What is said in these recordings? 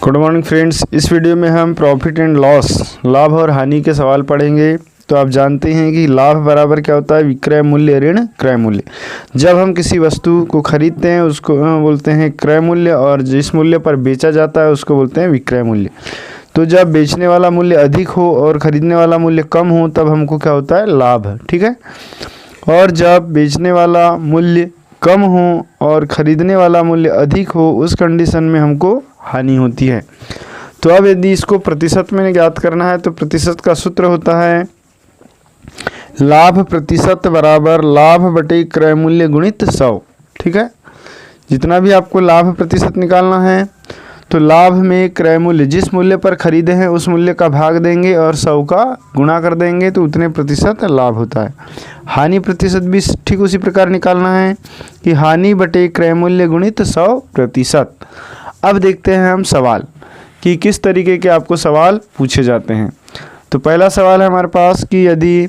Good morning friends, इस video में हम प्रॉफिट एंड लॉस, लाभ और हानि के सवाल पढ़ेंगे। तो आप जानते हैं कि लाभ बराबर क्या होता है, विक्रय मूल्य ऋण क्रय मूल्य। जब हम किसी वस्तु को खरीदते हैं उसको बोलते हैं क्रय मूल्य, और जिस मूल्य पर बेचा जाता है उसको बोलते हैं विक्रय मूल्य। तो जब बेचने वाला मूल्य अधिक हो और खरीदने वाला मूल्य कम हो तब हमको क्या होता है, लाभ। ठीक है। और जब बेचने वाला मूल्य कम हो और खरीदने वाला मूल्य अधिक हो, उस कंडीशन में हमको हानि होती है। तो अब यदि इसको प्रतिशत में ज्ञात करना है तो प्रतिशत का सूत्र होता है लाभ प्रतिशत बराबर लाभ बटे क्रय मूल्य गुणित 100। ठीक है। जितना भी आपको लाभ प्रतिशत निकालना है तो लाभ में क्रय मूल्य जिस मूल्य पर खरीदे हैं उस मूल्य का भाग देंगे और 100 का गुणा कर देंगे तो उतने प्रतिशत लाभ होता है। हानि प्रतिशत भी ठीक उसी प्रकार निकालना है कि हानि बटे क्रय मूल्य गुणित 100%। अब देखते हैं हम सवाल कि किस तरीके के आपको सवाल पूछे जाते हैं। तो पहला सवाल है हमारे पास कि यदि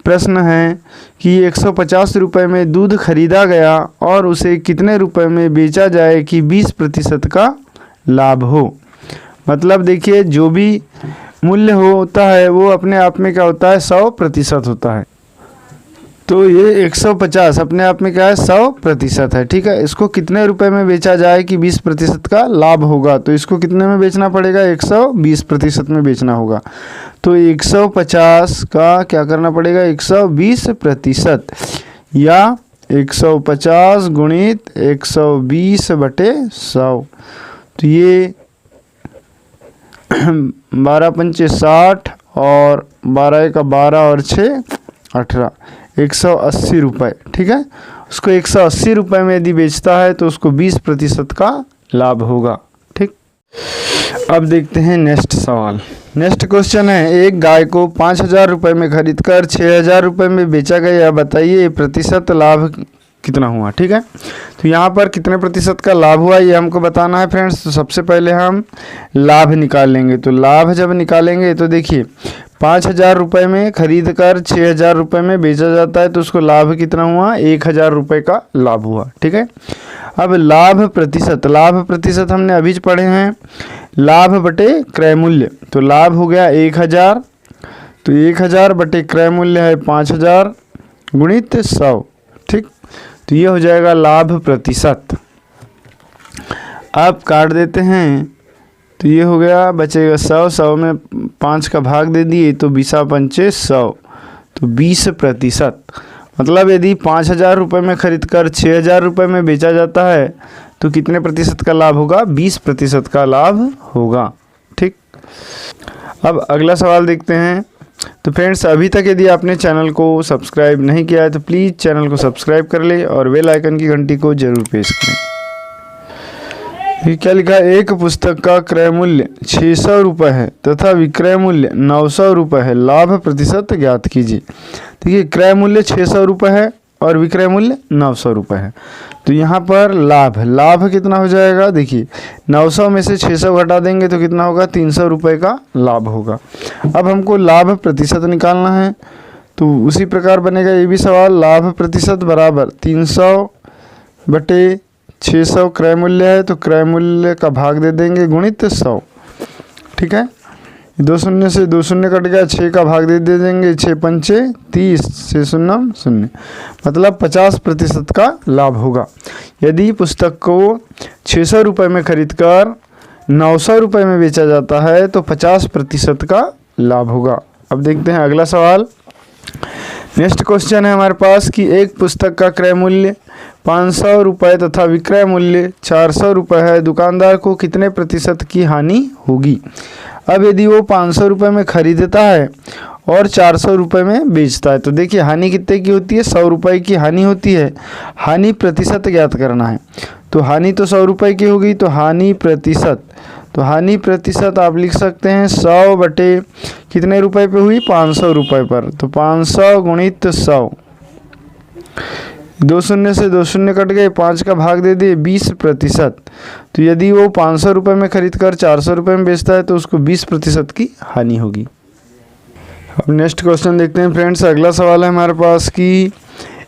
प्रश्न है कि 150 रुपये में दूध खरीदा गया और उसे कितने रुपए में बेचा जाए कि 20% का लाभ हो। मतलब देखिए, जो भी मूल्य होता है वो अपने आप में क्या होता है, 100% होता है। तो ये 150 अपने आप में क्या है, 100% है। ठीक है। इसको कितने रुपए में बेचा जाए कि 20% का लाभ होगा, तो इसको कितने में बेचना पड़ेगा, 120% में बेचना होगा। तो 150 का क्या करना पड़ेगा, 120%, या 150 गुणित 120/100। तो ये 12 पंचे 60 और 12 का 12 और 6 18, 180 रुपये। ठीक है। उसको 180 रुपये में यदि बेचता है तो उसको 20% का लाभ होगा। ठीक। अब देखते हैं नेक्स्ट सवाल। नेक्स्ट क्वेश्चन है, एक गाय को 5000 रुपये में खरीदकर 6000 रुपये में बेचा गया, बताइए प्रतिशत लाभ कितना हुआ। ठीक है। तो यहाँ पर कितने प्रतिशत का लाभ हुआ ये हमको बताना है फ्रेंड्स। तो सबसे पहले हम लाभ निकाल लेंगे। तो लाभ जब निकालेंगे तो देखिए 5000 रुपये में खरीद कर 6000 रुपये में बेचा जाता है तो उसको लाभ कितना हुआ, 1000 रुपये का लाभ हुआ। ठीक है। अब लाभ प्रतिशत हमने अभी पढ़े हैं, लाभ बटे क्रय मूल्य। तो लाभ हो गया 1000, तो 1000 बटे क्रय मूल्य है 5000 गुणित 100। ठीक। तो ये हो जाएगा लाभ प्रतिशत। अब काट देते हैं तो ये हो गया, बचेगा 100 में 5 का भाग दे दिए तो 20 पंचे 100, तो 20%। मतलब यदि 5000 रुपये में खरीद कर 6000 रुपये में बेचा जाता है तो कितने प्रतिशत का लाभ होगा, 20% का लाभ होगा। ठीक। अब अगला सवाल देखते हैं। तो फ्रेंड्स, अभी तक यदि आपने चैनल को सब्सक्राइब नहीं किया है तो प्लीज़ चैनल को सब्सक्राइब कर ले और बेल आइकन की घंटी को जरूर प्रेस करें। ये क्या लिखा है, एक पुस्तक का क्रय मूल्य 600 रुपये है तथा विक्रय मूल्य 900 रुपये है, लाभ प्रतिशत ज्ञात कीजिए। देखिए, क्रय मूल्य 600 रुपये है और विक्रय मूल्य 900 रुपये है। तो यहाँ पर लाभ कितना हो जाएगा, देखिए 900 में से 600 घटा देंगे तो कितना होगा, 300 रुपये का लाभ होगा। अब हमको लाभ प्रतिशत निकालना है तो उसी प्रकार बनेगा ये भी सवाल। लाभ प्रतिशत बराबर 300/600 क्रय मूल्य है तो क्रय मूल्य का भाग दे देंगे गुणित 100। ठीक है। 2 शून्य से 2 शून्य कट गया, 6 का भाग दे देंगे, 6 पंचे 30, 6 शून्य 0, मतलब 50% का लाभ होगा। यदि पुस्तक को 600 रुपये में खरीदकर 900 रुपये में बेचा जाता है तो 50% का लाभ होगा। अब देखते हैं अगला सवाल। नेक्स्ट क्वेश्चन है हमारे पास कि एक पुस्तक का क्रय मूल्य 500 रुपये तथा विक्रय मूल्य 400 रुपये है, दुकानदार को कितने प्रतिशत की हानि होगी। अब यदि वो 500 रुपये में खरीदता है और 400 रुपये में बेचता है तो देखिए हानि कितने की होती है, 100 रुपये की हानि होती है। हानि प्रतिशत ज्ञात करना है तो हानि तो 100 रुपये की होगी, तो हानि प्रतिशत आप लिख सकते हैं 100 बटे कितने रुपए पे हुई, 500 रुपये पर, तो 500 गुणित 100। 2 शून्य से 2 शून्य कट गए, 5 का भाग दे दिए, 20%। तो यदि वो 500 रुपये में खरीद कर 400 रुपये में बेचता है तो उसको 20% की हानि होगी। अब नेक्स्ट क्वेश्चन देखते हैं फ्रेंड्स। अगला सवाल है हमारे पास कि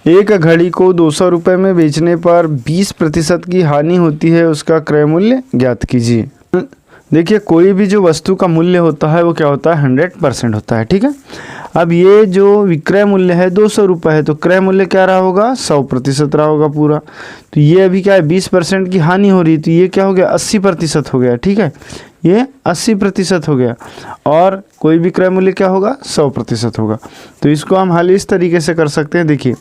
एक घड़ी को 200 रुपये में बेचने पर 20% की हानि होती है, उसका क्रय मूल्य ज्ञात कीजिए। देखिए कोई भी जो वस्तु का मूल्य होता है वो क्या होता है 100% होता है, ठीक है। अब ये जो विक्रय मूल्य है 200 रुपये है, तो क्रय मूल्य क्या रहा होगा 100% रहा होगा पूरा। तो ये अभी क्या है 20% की हानि हो रही है, तो ये क्या हो गया 80% हो गया, ठीक है, ये 80% हो गया। और कोई भी क्रय मूल्य क्या होगा 100% होगा। तो इसको हम हल इस तरीके से कर सकते हैं, देखिए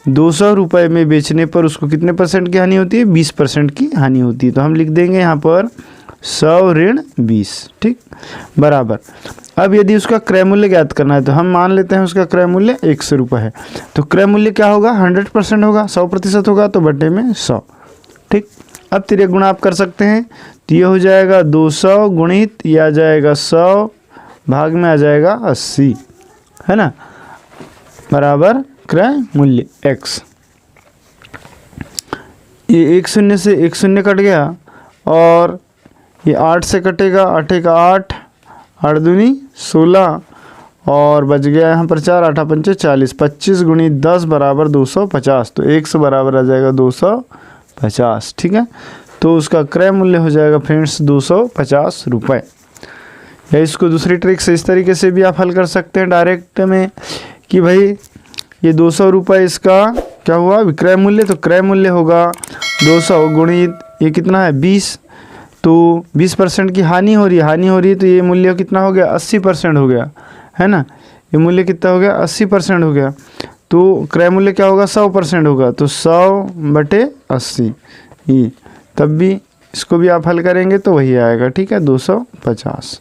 200 रुपये में बेचने पर उसको कितने परसेंट की हानि होती है 20% की हानि होती है। तो हम लिख देंगे यहाँ पर 100 ऋण 20, ठीक, बराबर। अब यदि उसका क्रय मूल्य ज्ञात करना है तो हम मान लेते हैं उसका क्रय मूल्य 100 रुपये है, तो क्रय मूल्य क्या होगा 100% होगा, 100% होगा, तो बटे में 100, ठीक। अब तिर्यक गुणा आप कर सकते हैं, तो ये हो जाएगा 200 गुणित ये आ जाएगा 100 भाग में आ जाएगा 80, है ना, बराबर क्रय मूल्य x। ये 1 शून्य से 1 शून्य कट गया और ये 8 से कटेगा, 8 का 8, 8 दूनी 16 और बच गया यहाँ पर 4, 8 पंचे 40, 25 गुणित 10 बराबर 250, तो 100 बराबर आ जाएगा 250, ठीक है। तो उसका क्रय मूल्य हो जाएगा फ्रेंड्स 250 रुपये। या इसको दूसरी ट्रिक से इस तरीके से भी आप हल कर सकते हैं डायरेक्ट में कि भाई ये 200 रुपये इसका क्या हुआ विक्रय मूल्य, तो क्रय मूल्य होगा 200 गुणित ये कितना है 20, तो 20% की हानि हो रही है, तो ये मूल्य कितना हो गया 80% हो गया, है ना, ये मूल्य कितना हो गया 80% हो गया। तो क्रय मूल्य क्या होगा 100% होगा, तो 100 बटे 80 ये, तब भी इसको भी आप हल करेंगे तो वही आएगा, ठीक है 250।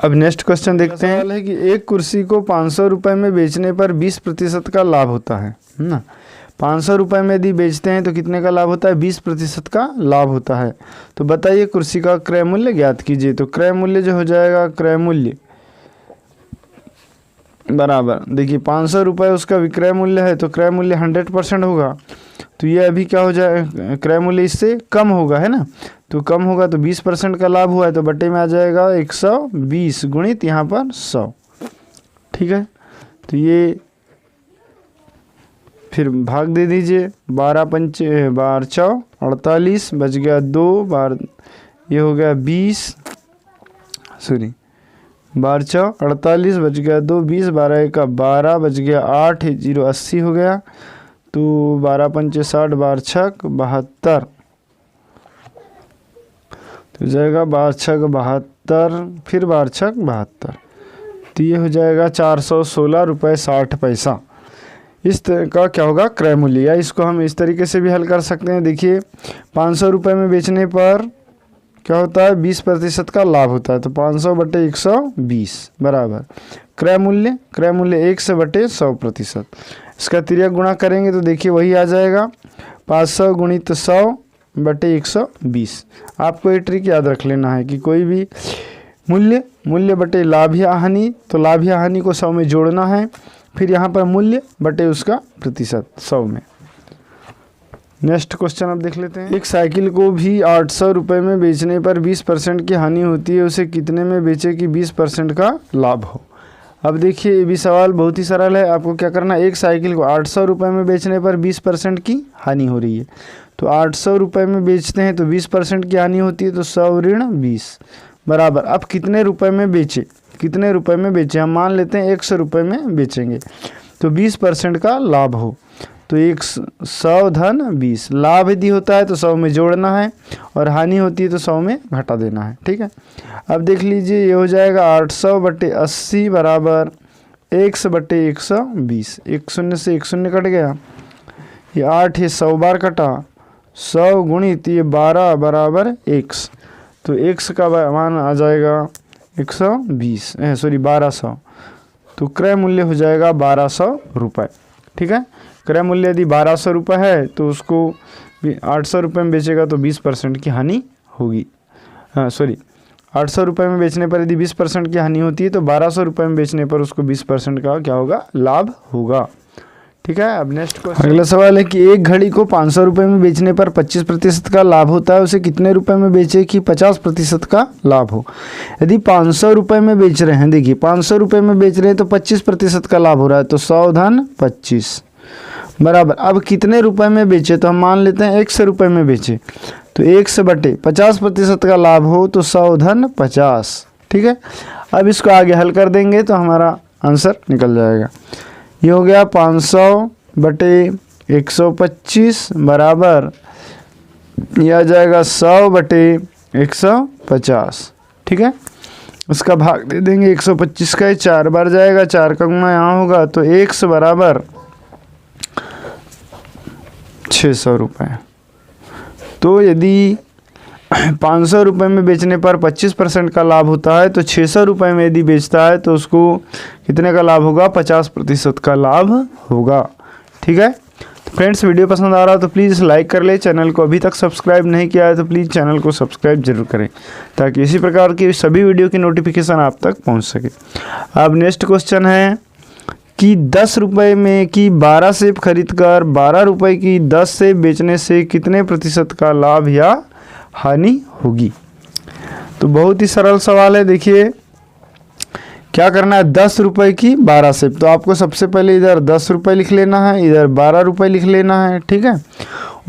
अब नेक्स्ट क्वेश्चन देखते हैं। सवाल है कि एक कुर्सी को 500 रुपये में बेचने पर 20% का लाभ होता है ना। 500 रुपये में यदि बेचते हैं तो कितने का लाभ होता है 20% का लाभ होता है। तो बताइए कुर्सी का क्रय मूल्य ज्ञात कीजिए। तो क्रय मूल्य जो हो जाएगा क्रय मूल्य बराबर, देखिए 500 रुपये उसका विक्रय मूल्य है, तो क्रय मूल्य 100% होगा, तो ये अभी क्या हो जाए क्रय मूल्य इससे कम होगा, है ना, तो कम होगा तो 20% का लाभ हुआ है, तो बटे में आ जाएगा 120 गुणित यहाँ पर 100, ठीक है। तो ये फिर भाग दे दीजिए, 12 पंचे 12 चौ 48, बच गया 2 बार, ये हो गया 20, सॉरी 12 चौ 48, बच गया 2, 20, 12 का 12, बच गया 8, 0 80 हो गया, तो 12 पंचे 60, 12 छक 72, तो जाएगा 12 छक 72, फिर 12 छक 72, तो ये हो जाएगा 416 रुपये 60 पैसा। इस तरह का क्या होगा क्रय मूल्य, या इसको हम इस तरीके से भी हल कर सकते हैं। देखिए 500 रुपये में बेचने पर क्या होता है 20% का लाभ होता है, तो 500 बटे 120 बराबर क्रय मूल्य 100 बटे 100%। इसका तिर्यक गुणा करेंगे तो देखिए वही आ जाएगा 500 गुणित 100 बटे 120। आपको ये ट्रिक याद रख लेना है कि कोई भी मूल्य बटे लाभ या हानि, तो लाभ या हानि को 100 में जोड़ना है, फिर यहाँ पर मूल्य बटे उसका प्रतिशत 100 में। नेक्स्ट क्वेश्चन आप देख लेते हैं। एक साइकिल को भी 800 रुपये में बेचने पर 20% की हानि होती है, उसे कितने में बेचे कि 20% का लाभ हो। अब देखिए ये भी सवाल बहुत ही सरल है। आपको क्या करना है, एक साइकिल को 800 रुपये में बेचने पर 20% की हानि हो रही है, तो 800 रुपये में बेचते हैं तो 20% की हानि होती है, तो 100 ऋण 20 बराबर। अब कितने रुपए में बेचे, हम मान लेते हैं 100 रुपये में बेचेंगे, तो 20% का लाभ हो, तो 100 धन 20। लाभ यदि होता है तो 100 में जोड़ना है और हानि होती है तो 100 में घटा देना है, ठीक है। अब देख लीजिए ये हो जाएगा 800 बटे 80 बराबर 1 बटे 120। 1 शून्य से 1 शून्य कट गया, ये 8 ये 100 बार कटा, 100 गुणित ये 12 बराबर 1, तो 1 का मान आ जाएगा 120 सॉरी 1200, तो क्रय मूल्य हो जाएगा 1200 रुपये, ठीक है। क्रय मूल्य यदि 1200 रुपये है तो उसको 800 रुपये में बेचेगा तो 20% की हानि होगी, हाँ सॉरी 800 रुपये में बेचने पर यदि 20% की हानि होती है तो 1200 रुपये में बेचने पर उसको 20% का क्या होगा लाभ होगा, ठीक है। अब नेक्स्ट क्वेश्चन, अगला सवाल है कि एक घड़ी को 500 रुपये में बेचने पर 25% का लाभ होता है, उसे कितने रुपए में बेचे कि 50% का लाभ हो। यदि 500 रुपये में बेच रहे हैं, देखिए 500 रुपये में बेच रहे हैं तो 25% का लाभ हो रहा है, तो 100 धन 25 बराबर। अब कितने रुपए में बेचे, तो हम मान लेते हैं 100 रुपये में बेचे, तो 1/50% का लाभ हो तो 100 धन 50। ठीक है, अब इसको आगे हल कर देंगे तो हमारा आंसर निकल जाएगा। ये हो गया 500/125 बराबर, यह आ जाएगा 100/150। ठीक है, उसका भाग दे देंगे 125 का, 4 बार जाएगा, 4 का गुना यहाँ होगा तो 100 बराबर 600 रुपये। तो यदि 500 रुपये में बेचने पर 25% का लाभ होता है तो 600 रुपये में यदि बेचता है तो उसको कितने का लाभ होगा? 50% का लाभ होगा। ठीक है, तो फ्रेंड्स वीडियो पसंद आ रहा हो तो प्लीज़ लाइक कर ले। चैनल को अभी तक सब्सक्राइब नहीं किया है तो प्लीज़ चैनल को सब्सक्राइब जरूर करें ताकि इसी प्रकार की सभी वीडियो की नोटिफिकेशन आप तक पहुंच सके। अब नेक्स्ट क्वेश्चन है कि 10 रुपये में की 12 सेब खरीद कर 12 रुपये की 10 सेब बेचने से कितने प्रतिशत का लाभ या हानि होगी? तो बहुत ही सरल सवाल है। देखिए क्या करना है, 10 रुपये की 12 सेब, तो आपको सबसे पहले इधर 10 रुपये लिख लेना है, इधर 12 रुपये लिख लेना है। ठीक है,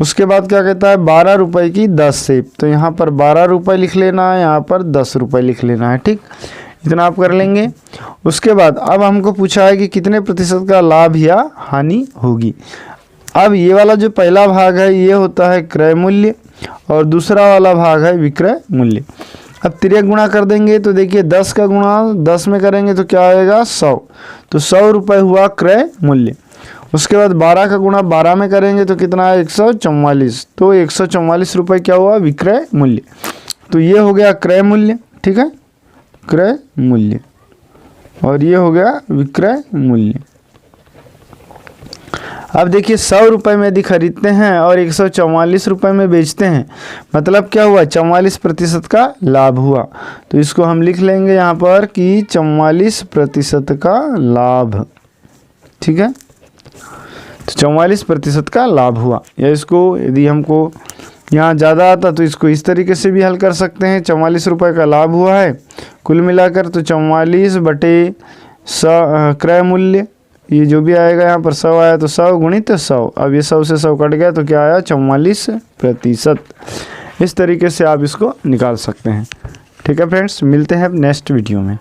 उसके बाद क्या कहता है 12 रुपये की 10 सेब, तो यहाँ पर 12 रुपये लिख लेना है, यहाँ पर 10 रुपये लिख लेना है। ठीक, इतना आप कर लेंगे। उसके बाद अब हमको पूछा है कि कितने प्रतिशत का लाभ या हानि होगी। अब ये वाला जो पहला भाग है ये होता है क्रय मूल्य और दूसरा वाला भाग है विक्रय मूल्य। अब तिर्यक गुणा कर देंगे तो देखिए 10 का गुणा 10 में करेंगे तो क्या आएगा 100, तो 100 रुपये हुआ क्रय मूल्य। उसके बाद 12 का गुणा 12 में करेंगे तो कितना है 144, तो 144 रुपये क्या हुआ विक्रय मूल्य। तो ये हो गया क्रय मूल्य। ठीक है, क्रय मूल्य और ये हो गया विक्रय मूल्य। अब देखिए 100 रुपये में यदि खरीदते हैं और 144 रुपये में बेचते हैं, मतलब क्या हुआ 44% का लाभ हुआ। तो इसको हम लिख लेंगे यहाँ पर कि 44% का लाभ। ठीक है, तो 44% का लाभ हुआ। या इसको यदि हमको यहाँ ज़्यादा आता तो इसको इस तरीके से भी हल कर सकते हैं। 44 रुपये का लाभ हुआ है कुल मिलाकर, तो 44/100 क्रय मूल्य, ये जो भी आएगा यहाँ पर 100 आया तो 100 गुणित 100। अब ये 100 से 100 कट गया तो क्या आया 44%। इस तरीके से आप इसको निकाल सकते हैं। ठीक है फ्रेंड्स, मिलते हैं अब नेक्स्ट वीडियो में।